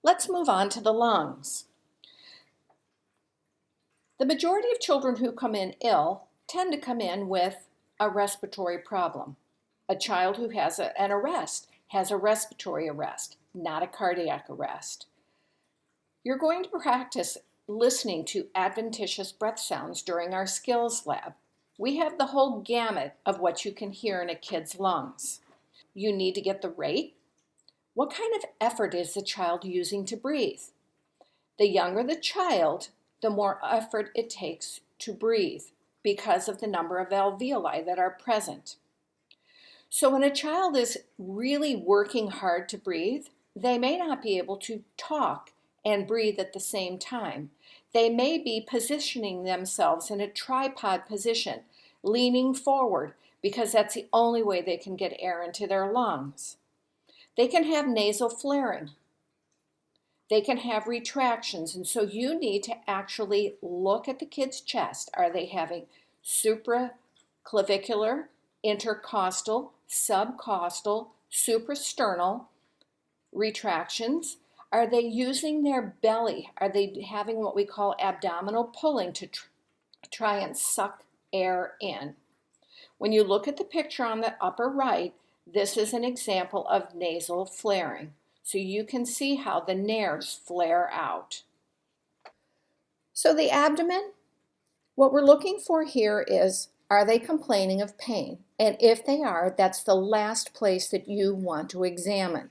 Let's move on to the lungs. The majority of children who come in ill tend to come in with a respiratory problem. A child who has an arrest has a respiratory arrest, not a cardiac arrest. You're going to practice listening to adventitious breath sounds during our skills lab. We have the whole gamut of what you can hear in a kid's lungs. You need to get the rate. What kind of effort is the child using to breathe? The younger the child, the more effort it takes to breathe because of the number of alveoli that are present. So when a child is really working hard to breathe, they may not be able to talk and breathe at the same time. They may be positioning themselves in a tripod position, leaning forward, because that's the only way they can get air into their lungs. They can have nasal flaring. They can have retractions, and so you need to actually look at the kid's chest. Are they having supraclavicular, intercostal, subcostal, suprasternal retractions? Are they using their belly? Are they having what we call abdominal pulling to try and suck air in? When you look at the picture on the upper right, this is an example of nasal flaring. So you can see how the nares flare out. So the abdomen, what we're looking for here is, are they complaining of pain? And if they are, that's the last place that you want to examine.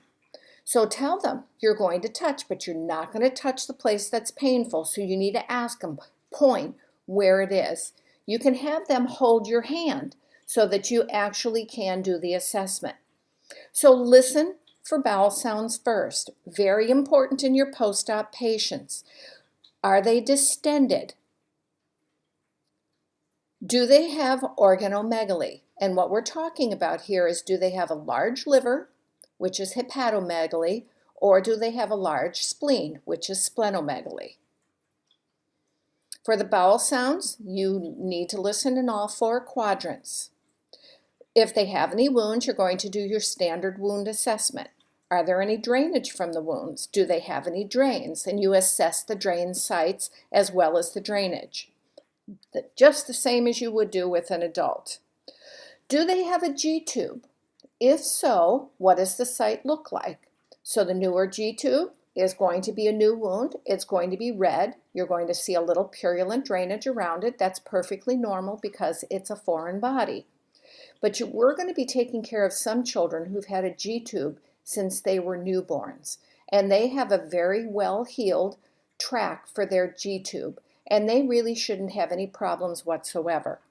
So tell them you're going to touch, but you're not going to touch the place that's painful. So you need to ask them, point where it is. You can have them hold your hand so that you actually can do the assessment. So listen for bowel sounds first. Very important in your post-op patients. Are they distended? Do they have organomegaly? And what we're talking about here is, do they have a large liver, which is hepatomegaly, or do they have a large spleen, which is splenomegaly? For the bowel sounds, you need to listen in all 4 quadrants. If they have any wounds, you're going to do your standard wound assessment. Are there any drainage from the wounds? Do they have any drains? And you assess the drain sites as well as the drainage, just the same as you would do with an adult. Do they have a G-tube? If so, what does the site look like? So the newer G-tube is going to be a new wound. It's going to be red. You're going to see a little purulent drainage around it. That's perfectly normal because it's a foreign body. But we're going to be taking care of some children who've had a G-tube since they were newborns. And they have a very well-healed tract for their G-tube. And they really shouldn't have any problems whatsoever.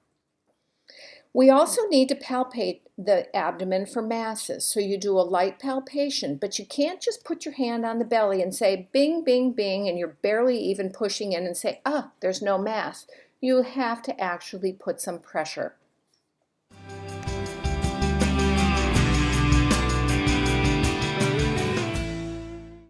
We also need to palpate the abdomen for masses. So you do a light palpation, but you can't just put your hand on the belly and say bing, bing, bing, and you're barely even pushing in and say, there's no mass. You have to actually put some pressure.